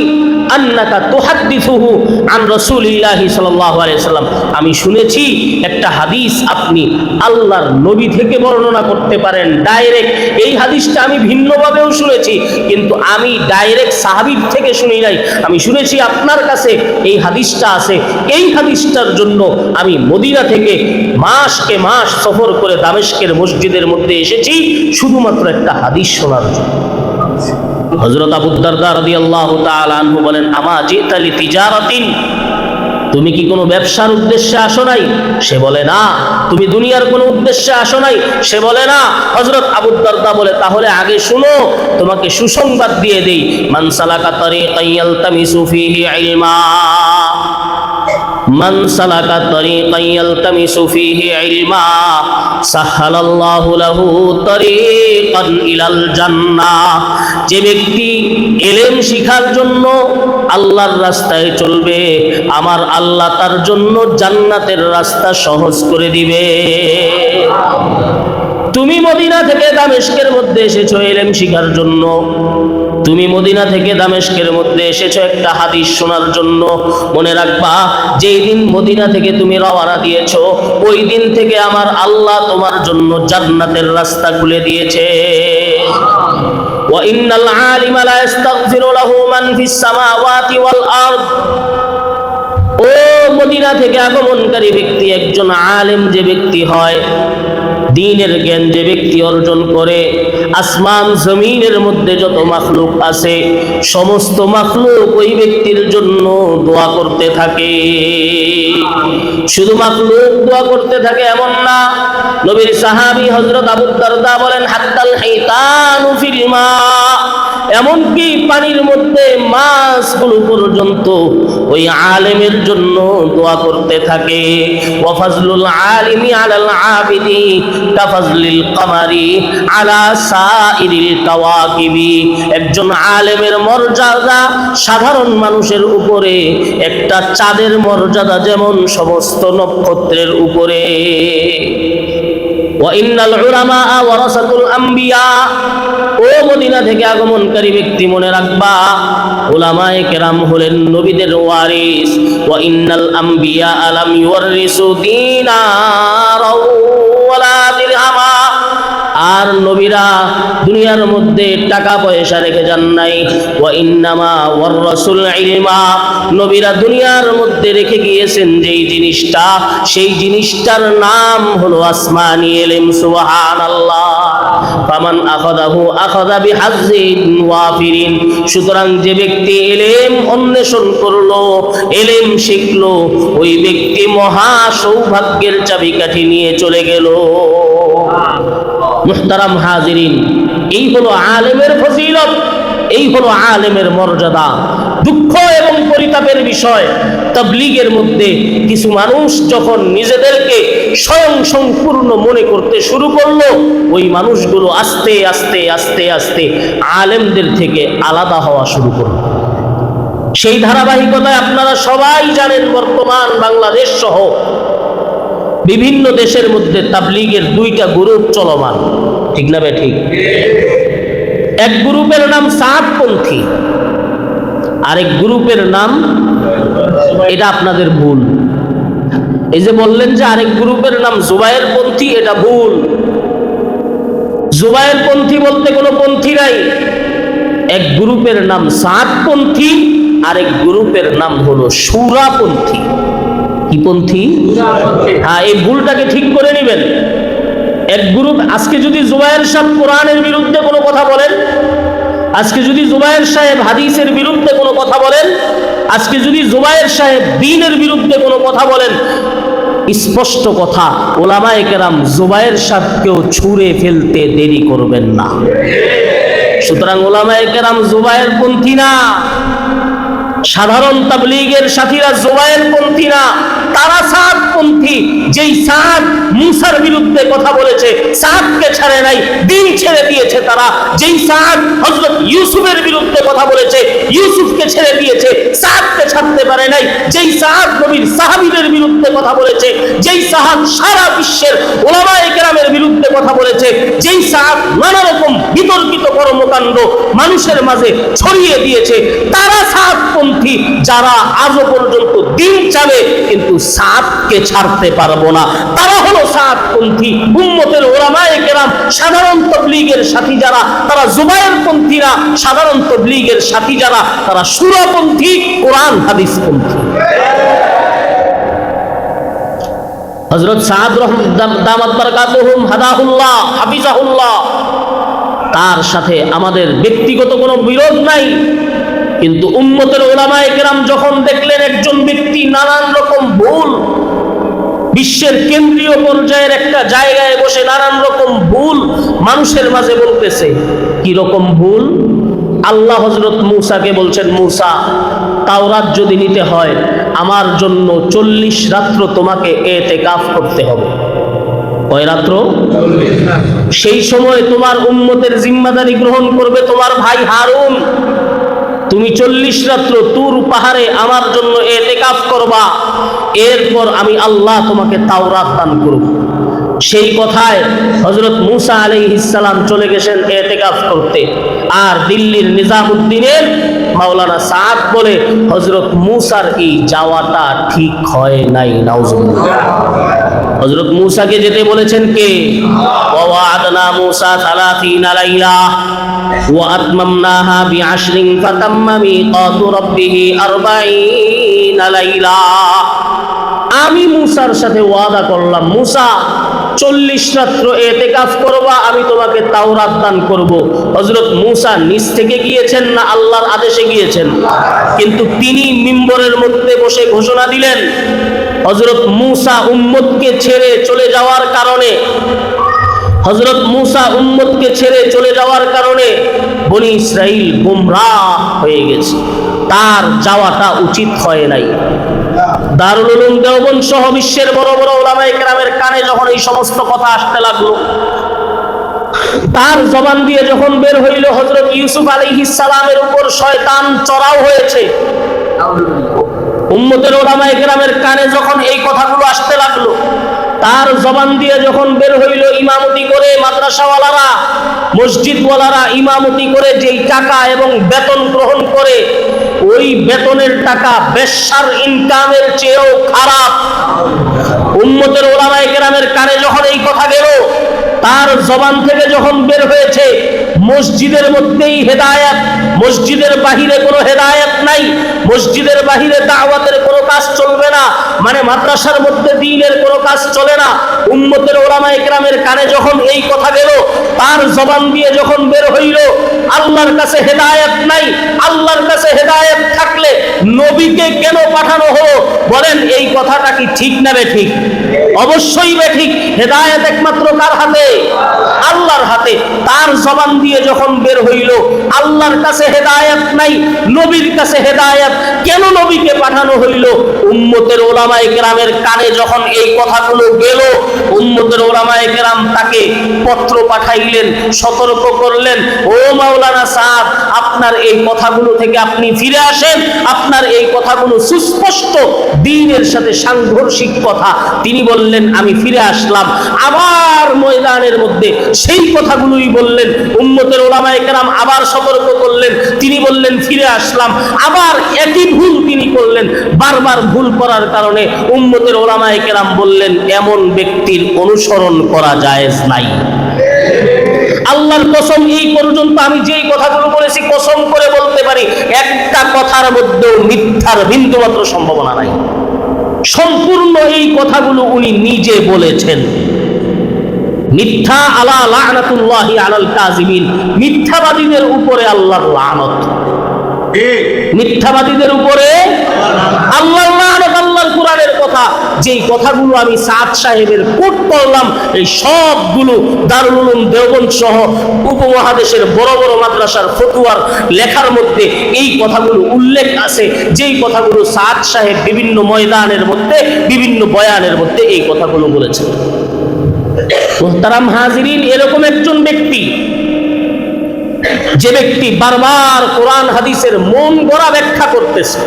S1: আন্নাকা তুহাদ্দিসুহু আন রাসূলিল্লাহি সাল্লাল্লাহু আলাইহি ওয়াসাল্লাম, আমি শুনেছি একটা হাদিস আপনি আল্লাহর নবী থেকে বর্ণনা করতে পারেন ডাইরেক্ট। এই হাদিসটা আমি ভিন্নভাবেও শুনেছি, কিন্তু আমি ডাইরেক্ট সাহাবীর থেকে শুনি নাই। আমি শুনেছি আপনার কাছে এই হাদিসটা আছে। এই হাদিসটার জন্য আমি মদিনা থেকে মাসকে মাস সফর করে দামেস্কের মসজিদের মধ্যে এসেছি শুধুমাত্র একটা হাদিস শোনার জন্য। হযরত আবু দারদা রাদিয়াল্লাহু তাআলা আনহু বলেন, আমা জিতা লিতিজারাতিন, তুমি কি কোনো ব্যবসার উদ্দেশ্যে আসো নাই? সে বলে না। তুমি দুনিয়ার কোনো উদ্দেশ্যে আসো নাই? সে বলে না। হযরত আবু দারদা বলে, তাহলে আগে শুনো, তোমাকে সুসংবাদ দিয়ে দেই। মান সালাকা তারিকান ইয়ালতামিসু ফীহি ইলমা, মান সালাকা তারিকান ইয়ালতামিসু ফীহি ইলমা সাহালাল্লাহু লাহু তারিকান ইলাল জান্নাহ, যে ব্যক্তি ইলম শিখার জন্য আল্লাহর রাস্তায় চলবে, আমার আল্লাহ তার জন্য জান্নাতের রাস্তা সহজ করে দিবে। তুমি মদিনা থেকে দামেস্কের মধ্যে এসেছো ইলম শিখার জন্য, তুমি মদিনা থেকে দামেস্কের মধ্যে এসেছো একটা হাদিস শোনার জন্য। মনে রাখবা, যেই দিন মদিনা থেকে তুমি রওনা দিয়েছো, ওই দিন থেকে আমার আল্লাহ তোমার জন্য জান্নাতের রাস্তা খুলে দিয়েছে। ওয়া ইন্নাল আলিমা লা ইস্তাগফিরু লাহু মান ফিস সামাওয়াতি ওয়াল আরদ, ও মদিনা থেকে আগমনকারী ব্যক্তি, একজন আলেম যে ব্যক্তি হয়, দ্বীনের জ্ঞান যে ব্যক্তি অর্জন করে, আসমান জমিনের মধ্যে যত মাখলুক আছে সমস্ত মাখলুক ওই ব্যক্তির জন্য দোয়া করতে থাকে। শুধু মাখলুক দোয়া করতে থাকে এমন না, নবীর সাহাবী হযরত আবু দারদা বলেন, হাত্তাল হাইতানু ফিল মা, এমনকি পানির মধ্যে মাছগুলো পর্যন্ত ওই আলেমের জন্য দোয়া করতে থাকে। ওয়া ফাজলুল আলিমি আলাল আবিদি কাফাজলিল কামারি আলা সাইরিল কাওয়াকিবি। একজন আলেমের মর্যাদা সাধারণ মানুষের উপরে একটা চাঁদের মর্যাদা যেমন সমস্ত নক্ষত্রের উপরে। ওয়া ইন্নাল উলামা ওয়ারাসাতুল আম্বিয়া। ও মদিনা থেকে আগমনকারী ব্যক্তি মনে রাখবা, উলামায়ে কেরাম হলেন নবীদের ওয়ারিস। ওয়া ইন্নাল আম্বিয়া আলাম ইউরিসু দিনারা ওয়ালা দিরহামা। আর নবীরা দুনিয়ার মধ্যে টাকা পয়সা রেখে যান নাই। ওয়া ইন্নামা ওয়ারাসুল ইলমা। নবীরা দুনিয়ার মধ্যে রেখে গিয়েছেন যেই জিনিসটা, সেই জিনিসটার নাম হলো আসমানি ইলম। সুবহানাল্লাহ। ফামান আখাযাহু আখাযা বিহাজ্জিন ওয়াফিরিন। সুতরাং যে ব্যক্তি ইলম অন্বেষণ করলো, ইলম শিখলো, ওই ব্যক্তি মহা সৌভাগ্যের চাবিকাঠি নিয়ে চলে গেল। মুহতারাম হাজিরিন, এই হলো আলেমের ফজিলত, এই হলো আলেমের মর্যাদা। দুঃখ এবং পরিতাপের বিষয়, তাবলীগের মধ্যে কিছু মানুষ যখন নিজেদেরকে স্বয়ং সম্পূর্ণ মনে করতে শুরু করলো, ওই মানুষগুলো আস্তে আস্তে আস্তে আস্তে আলেমদের থেকে আলাদা হওয়া শুরু করলো। সেই ধারাবাহিকতায় আপনারা সবাই জানেন, বর্তমান বাংলাদেশ সহ বিভিন্ন দেশের মধ্যে তাবলীগের দুইটা গ্রুপ চলমান। ঠিক না বে ঠিক? এক গ্রুপের নাম সাদপন্থী, আরেক গ্রুপের নাম, এটা আপনাদের ভুল। এই যে বললেন যে আরেক গ্রুপের নাম জুবায়ের পন্থী, এটা ভুল। জুবায়ের পন্থী বলতে কোনো পন্থী নাই। এক গ্রুপের নাম সাদপন্থী, আরেক গ্রুপের নাম হলো সূরাপন্থী। কি পন্থী? হ্যাঁ, এই ভুলটাকে ঠিক করে নেবেন। এক গ্রুপ, আজকে যদি জুবায়ের সাহেব কোরআনের বিরুদ্ধে কোনো কথা বলেন, আজকে যদি জুবায়ের সাহেব হাদিসের বিরুদ্ধে কোনো কথা বলেন, আজকে যদি জুবায়ের সাহেব দ্বীনের বিরুদ্ধে কোনো কথা বলেন, স্পষ্ট কথা, উলামায়ে কেরাম জুবায়ের সাহেবকেও ছুঁড়ে ফেলতে দেরি করবেন না। সুতরাং উলামায়ে কেরাম জুবায়ের পন্থী না। সাধারণ তাবলীগের সাথীরা জুবায়ের পন্থী না, তারা সাদপন্থী। যেই সাদ মুসার বিরুদ্ধে কথা বলেছে, সাদকে ছাড়ে নাই, দ্বীন ছেড়ে দিয়েছে তারা। যেই সাদ হযরত ইউসুফের বিরুদ্ধে কথা বলেছে, ইউসুফকে ছেড়ে দিয়েছে, সাদকে ছাড়তে পারে নাই। যেই সাদ নবীর সাহাবীদের বিরুদ্ধে কথা বলেছে, যেই সাদ সারা বিশ্বের উলামায়ে কেরামের বিরুদ্ধে কথা বলেছে, যেই সাদ নানা রকম বিতর্কিত কর্মকাণ্ড মানুষের মাঝে ছড়িয়ে দিয়েছে, তারা সাদপন্থী, যারা আজও পর্যন্ত দ্বীন চাবে কিন্তু সাদকে ছাড়তে পারবো না, তারা হলো সাদপন্থী। উম্মতের উলামায়ে কেরাম সাধারণ তাবলীগের সাথী যারা, তারা জুবায়ের পন্থী না। সাধারণ তাবলীগের সাথী যারা, তারা সূরাপন্থী, কোরআন হাদিস পন্থী। হযরত সাদ দামাত বারাকাতুহুম হাদাহুল্লাহ হাফিজাহুল্লাহ, তার সাথে আমাদের ব্যক্তিগত কোনো বিরোধ নাই। কিন্তু উম্মতের উলামায়ে কেরাম যখন দেখলেন একজন ব্যক্তি নানান রকম ভুল, বিশ্বের কেন্দ্রীয় পর্যায়ের একটা জায়গায় বসে নানান রকম ভুল মানুষের মাঝে বলতেছে। কি রকম ভুল? আল্লাহ হযরত মূসাকে বলছেন, মূসা, তাওরাত যদি নিতে হয় আমার জন্য 40 রাত্র তোমাকে ইতিকাফ করতে হবে। কয় রাত্র? 40। সেই সময় তোমার উম্মতের জিম্মাদারি গ্রহণ করবে তোমার ভাই হারুন। তুমি 40 রাত্র তুর পাহাড়ে আমার জন্য ইতিকাফ করবা, এরপর আমি আল্লাহ তোমাকে তাওরাত দান করব। সেই কথায় হযরত মূসা আলাইহিস সালাম চলে গেছেন ইতিকাফ করতে। আর দিল্লির নিজামউদ্দিনের মাওলানা সাদ বলে, হযরত মূসার এই যাওয়াটা ঠিক হয় নাই। নাউজুবিল্লাহ। হযরত মূসাকে যেতে বলেছেন কে? ওয়া ওয়া'আদনা মূসা 30 লাইলা ওয়া আতমামনাহা বি'আশরিন ফাতাম্মা মিকাতু রাব্বিহি 40 লাইলা। আমি মূসার সাথে ওয়াদা করলাম, মূসা 40 রাত্র ইতিকাফ করবা, আমি তোমাকে তাওরাত দান করব। হযরত মূসা নিজ থেকে গিয়েছেন না আল্লাহর আদেশে গিয়েছেন? কিন্তু তিনি মিম্বরের মধ্যে বসে ঘোষণা দিলেন, হযরত মূসা উম্মতকে ছেড়ে চলে যাওয়ার কারণে হযরত মূসা উম্মতকে ছেড়ে চলে যাওয়ার কারণে বনি ইসরাইল গোমরাহ হয়ে গেছে, তার যাওয়াটা উচিত হয় নাই। দারুল উলুম দেওবন্দ সহ বিশ্বের বড় বড় উলামায়ে কেরামের কানে যখন এই সমস্ত কথা আসতে লাগলো, তার জবান দিয়ে যখন বের হইল হযরত ইউসুফ আলাইহিস সালামের উপর শয়তান চড়াও হয়েছে, উম্মতের উলামায়ে কেরামের কানে যখন এই কথাগুলো আসতে লাগলো, তার জবান দিয়ে যখন বের হইল ইমামতি করে মাদ্রাসাওয়ালারা, মসজিদওয়ালারা ইমামতি করে যেই টাকা এবং বেতন গ্রহণ করে, ওই বেতনের টাকা বেশ্যার ইনকামের চেয়েও খারাপ। উম্মতের উলামায়ে কেরামের কানে যখন এই কথা গেল, তার জবান থেকে যখন বের হয়েছে মসজিদের মধ্যেই হেদায়েত, মসজিদের বাহিরে কোনো হেদায়েত নাই, মসজিদের বাহিরে দাওয়াতের কোনো কাজ চলবে না, মানে মাদ্রাসার মধ্যে দ্বীনের কোনো কাজ চলে না। উম্মতের উলামায়ে কেরামের কানে যখন এই কথা গেল, তার জবান দিয়ে যখন বের হইল আল্লাহর কাছে হেদায়েত নাই, আল্লাহর কাছে হেদায়েত থাকলে নবীকে কেন পাঠানো হলো? বলেন এই কথাটা কি ঠিক না বেঠিক? অবশ্যই বেঠিক। হেদায়েত একমাত্র কার হাতে? আল্লাহর হাতে। তার জবান দিয়ে যখন বের হইল আল্লাহর কাছে হেদায়েত নাই, নবীর কাছে হেদায়েত, কেন নবীকে পাঠানো হইল? উম্মতের উলামায়ে কেরামের কানে যখন এই কথাগুলো গেল, উম্মতের উলামায়ে কেরাম তাকে পত্র পাঠাইলেন, সতর্ক করলেন, ও মাওলানা সাদ, আপনার এই কথাগুলো থেকে আপনি ফিরে আসেন, আপনার এই কথাগুলো সুস্পষ্ট দ্বীনের সাথে সাংঘর্ষিক কথা। তিনি বললেন আমি ফিরে আসলাম। আবার ময়দানের মধ্যে সেই কথাগুলোই বললেন, উম্মতের উলামায়ে কেরাম আবার সতর্ক করলেন, তিনি বললেন ফিরে আসলাম। আবার একই ভুল তিনি করলেন। বারবার ভুল করার কারণে উম্মতের উলামায়ে কেরাম বললেন এমন ব্যক্তির অনুসরণ করা জায়েজ নাই। আল্লাহর কসম, এই পর্যন্ত আমি যেই কথাগুলো বলেছি কসম করে বলতে পারি একটা কথার মধ্যেও মিথ্যার বিন্দুমাত্র সম্ভাবনা নাই। সম্পূর্ণ এই কথাগুলো উনি নিজে বলেছেন। মিথ্যা আলা লা'নাতুল্লাহি আলাল কাযিবিন, মিথ্যাবাদীদের উপরে আল্লাহর লানত, মিথ্যাবাদীদের উপরে আল্লাহর লানত। আল্লাহর কোরআনের কথা, যেই কথাগুলো আমি সাদ সাহেবের কোট করলাম, এই সবগুলো দারুল উলুম দেওবন্দ সহ উপমহাদেশের বড় বড় মাদ্রাসার ফতোয়ার লেখার মধ্যে এই কথাগুলো উল্লেখ আছে, যেই কথাগুলো সাদ সাহেব বিভিন্ন ময়দানের মধ্যে, বিভিন্ন বয়ানের মধ্যে এই কথাগুলো বলেছেন। মুহতারাম হাজিরিন, এরকম একজন ব্যক্তি, যে ব্যক্তি বারবার কোরআন হাদিসের মন গড়া ব্যাখ্যা করতেছে,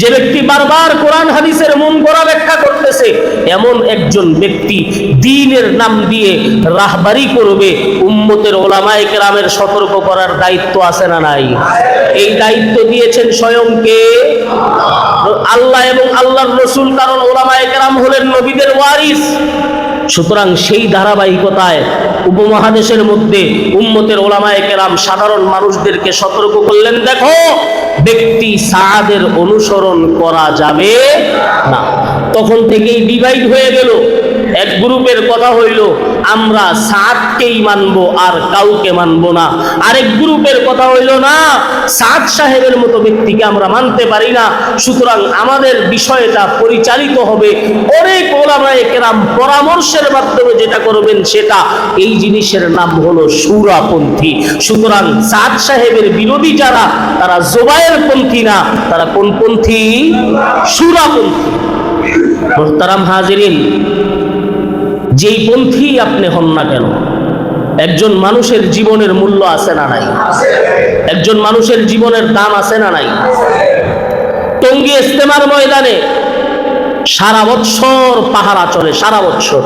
S1: যে ব্যক্তি বারবার কোরআন হাদিসের মন গড়া ব্যাখ্যা করতেছে, এমন একজন ব্যক্তি দ্বীনের নাম দিয়ে রাহবারি করবে, উম্মতের উলামায়ে কেরামের সতর্ক করার দায়িত্ব আছে না নাই? এই দায়িত্ব দিয়েছেন স্বয়ং কে? আল্লাহ এবং আল্লাহর রাসূল, কারণ উলামায়ে কেরাম হলেন নবীদের ওয়ারিস। সুতরাং সেই ধারাবাহিকতায় উপমহাদেশের মধ্যে উম্মতের উলামায়ে কেরাম সাধারণ মানুষদেরকে সতর্ক করলেন, দেখো ব্যক্তি সাদের অনুসরণ করা যাবে না। তখন থেকেই ডিভাইড হয়ে গেল। এক গ্রুপের কথা হইল আমরা সাদকেই মানবো আর কাউকে মানবো না, আরেক গ্রুপের কথা হইল না, সাদ সাহেবের মতো ব্যক্তিকে আমরা মানতে পারি না, সুতরাং আমাদের বিষয়টা পরিচালিত হবে অনেক উলামায়ে কেরাম পরামর্শের মাধ্যমে যেটা করবেন সেটা। এই জিনিসের নাম হলো সুরাপন্থী। সুতরাং সাদ সাহেবের বিরোধী যারা, তারা জোবায়ের পন্থী না, তারা কোন পন্থী? সুরাপন্থী। মুহতারাম হাজিরিন, যেই পন্থী আপনি হন না কেন, একজন মানুষের জীবনের মূল্য আছে না নাই? একজন মানুষের জীবনের দাম আছে না নাই? টঙ্গী ইজতেমার ময়দানে সারা বছর পাহারা চলে, সারা বছর।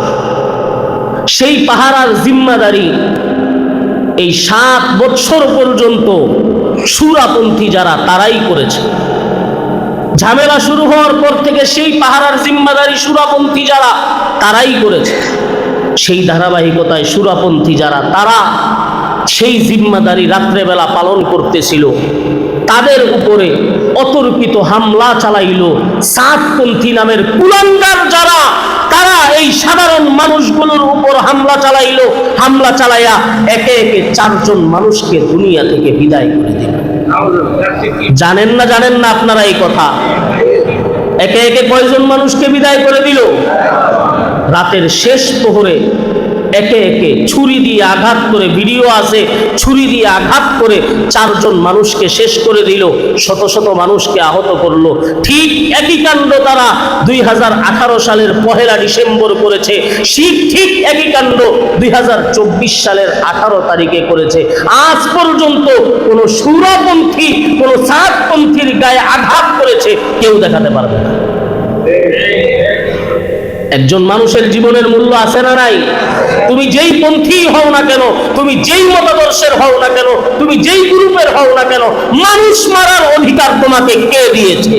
S1: সেই পাহারার জিম্মাদারি এই 7 বছর পর্যন্ত সুরাপন্থী যারা, তারাই করেছে। ঝামেলা শুরু হওয়ার পর থেকে সেই পাহারার জিম্মাদারি সুরাপন্থী যারা, তারাই করেছে। সেই ধারাবাহিকতায় সুরাপন্থী যারা, তারা সেই জিম্মাদারি রাত্রেবেলা পালন করতেছিল, তাদের উপরে অতর্কিত হামলা চালাইল সাদপন্থী নামের কুলাঙ্গার যারা, তারা এই সাধারণ মানুষগুলোর উপর হামলা চালাইল। হামলা চালাইয়া একে একে 4 জন মানুষকে দুনিয়া থেকে বিদায় করে দিল। জানেন না, জানেন না আপনারা এই কথা? একে একে কয়জন মানুষকে বিদায় করে দিল? রাতের শেষ প্রহরে একে একে ছুরি দিয়ে আঘাত করে, ভিডিও আছে, ছুরি দিয়ে আঘাত করে 4 জন মানুষকে শেষ করে দিল, শত শত মানুষকে আহত করলো। ঠিক একই কাণ্ড তারা 2018 সালের 1 ডিসেম্বর করেছে, ঠিক একই কাণ্ড 2024 সালের 18 তারিখে করেছে। আজ পর্যন্ত কোন সুরাপন্থী, কোন সাতপন্থীর গায়ে আঘাত করেছে কেউ দেখাতে পারবে না। একজন মানুষের জীবনের মূল্য আছে না নাই? তুমি যেই পন্থী হও না কেন, তুমি যেই মতাদর্শের হও না কেন, তুমি যেই গ্রুপের হও না কেন, মানুষ মারার অধিকার তোমাকে কে দিয়েছে?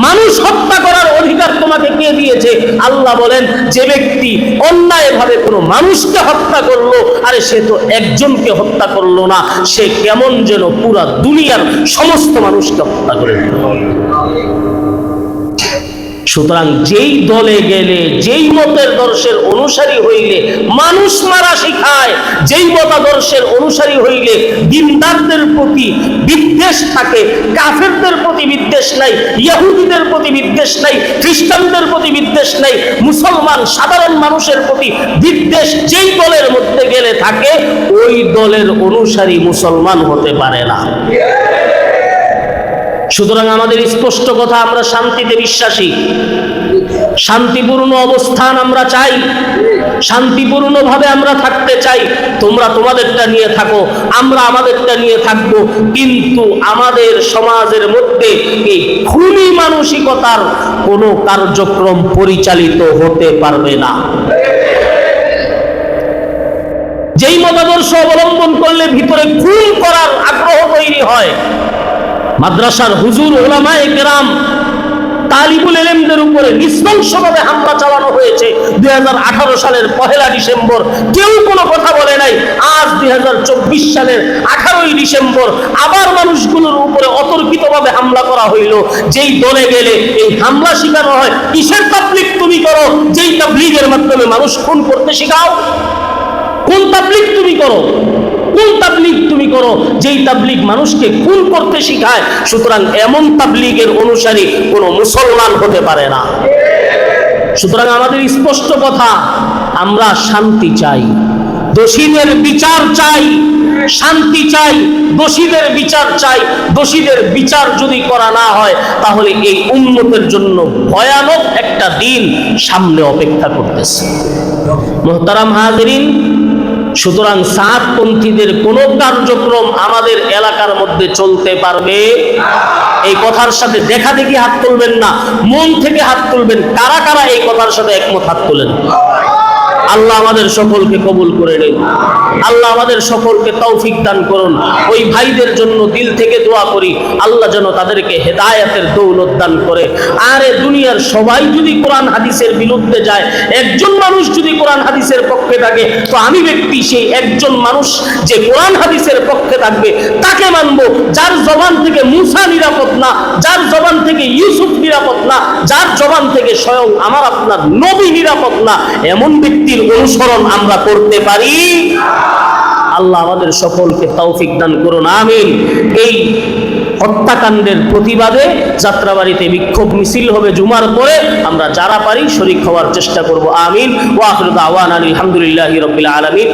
S1: মানুষ হত্যা করার অধিকার তোমাকে কে দিয়েছে? আল্লাহ বলেন, যে ব্যক্তি অন্যায়ভাবে কোনো মানুষকে হত্যা করলো, আরে সে তো একজনকে হত্যা করলো না, সে কেমন যেন পুরা দুনিয়ার সমস্ত মানুষকে হত্যা করে দিল। সুতরাং যেই দলে গেলে, যেই মতের দর্শের অনুসারী হইলে মানুষ মারা শিখায়, যেই মতাদর্শের অনুসারী হইলে দিনদারদের প্রতি বিদ্বেষ থাকে, কাফেরদের প্রতি বিদ্বেষ নাই, ইহুদিদের প্রতি বিদ্বেষ নাই, খ্রিস্টানদের প্রতি বিদ্বেষ নাই, মুসলমান সাধারণ মানুষের প্রতি বিদ্বেষ যেই দলের মধ্যে গেলে থাকে, ওই দলের অনুসারী মুসলমান হতে পারে না। সুতরাং আমাদের স্পষ্ট কথা, আমরা শান্তিতে বিশ্বাসী, শান্তিপূর্ণ অবস্থান আমরা চাই, শান্তিপূর্ণভাবে আমরা থাকতে চাই। তোমরা তোমাদেরটা নিয়ে থাকো, আমরা আমাদেরটা নিয়ে থাকবো, কিন্তু আমাদের সমাজের মধ্যে এই খুনি মানসিকতার কোনো কার্যক্রম পরিচালিত হতে পারবে না। যেই মতাদর্শ অবলম্বন করলে ভিতরে খুন করার আগ্রহ তৈরি হয়, মাদ্রাসার হুজুর, উলামায়ে কেরাম, তালিবুল ইলমদের উপরে নৃশংসভাবে হামলা চালানো হয়েছে 2018 সালের 1 ডিসেম্বর, কেউ কোনো কথা বলে নাই। আজ 2024 সালের 18 ডিসেম্বর আবার মানুষগুলোর উপরে অতর্কিতভাবে হামলা করা হইল। যেই দলে গেলে এই হামলা শিখানো হয়। কিসের তাবলীগ তুমি করো যেই তাবলীগের মাধ্যমে মানুষ খুন করতে শিখাও? কোন তাবলীগ তুমি করো? কোন তাবলীগ তুমি করো যেই তাবলীগ মানুষকে খুন করতে শিখায়? সুতরাং এমন তাবলীগের অনুসারী কোনো মুসলমান হতে পারে না। সুতরাং আমাদের স্পষ্ট কথা, আমরা শান্তি চাই, দোষীদের বিচার চাই, শান্তি চাই, দোষীদের বিচার চাই। দোষীদের বিচার যদি করা না হয়, তাহলে এই উম্মতের জন্য ভয়ানক একটা দিন সামনে অপেক্ষা করতেছে। মুহতারাম হাজিরিন, সুতরাং সাতপন্থীদের কোন কার্যক্রম আমাদের এলাকার মধ্যে চলতে পারবে? এই কথার সাথে দেখা দেখি হাত তুলবেন না, মন থেকে হাত তুলবেন। কারা কারা এই কথার সাথে একমত হাত তোলেন? আল্লাহ আমাদের সকলকে কবুল করে নিন। আল্লাহ আমাদের সকলকে তৌফিক দান করুন। ওই ভাইদের জন্য দিল থেকে দোয়া করি, আল্লাহ যেন তাদেরকে হেদায়েতের দৌলত দান করে। আর দুনিয়ার সবাই যদি কোরআন হাদিসের বিরুদ্ধে যায়, একজন মানুষ যদি কোরআন হাদিসের পক্ষে থাকে, তো আমি ব্যক্তি সেই একজন মানুষ যে কোরআন হাদিসের পক্ষে থাকবে তাকে মানবো। যার জবান থেকে মুসা নিরাপদ না, যার জবান থেকে ইউসুফ নিরাপদ না, যার জবান থেকে স্বয়ং আমার আপনার নবী নিরাপদ না, এমন ব্যক্তির অনুসরণ আমরা করতে পারি। আল্লাহ আমাদের সকলকে তৌফিক দান করুন, আমিন। এই হত্যাকাণ্ডের প্রতিবাদে যাত্রাবাড়িতে বিক্ষোভ মিছিল হবে জুমার পরে, আমরা যারা পারি শরীক হওয়ার চেষ্টা করব, আমিন। ওয়া আখিরু দাওয়ানা আলহামদুলিল্লাহি রাব্বিল আলামিন।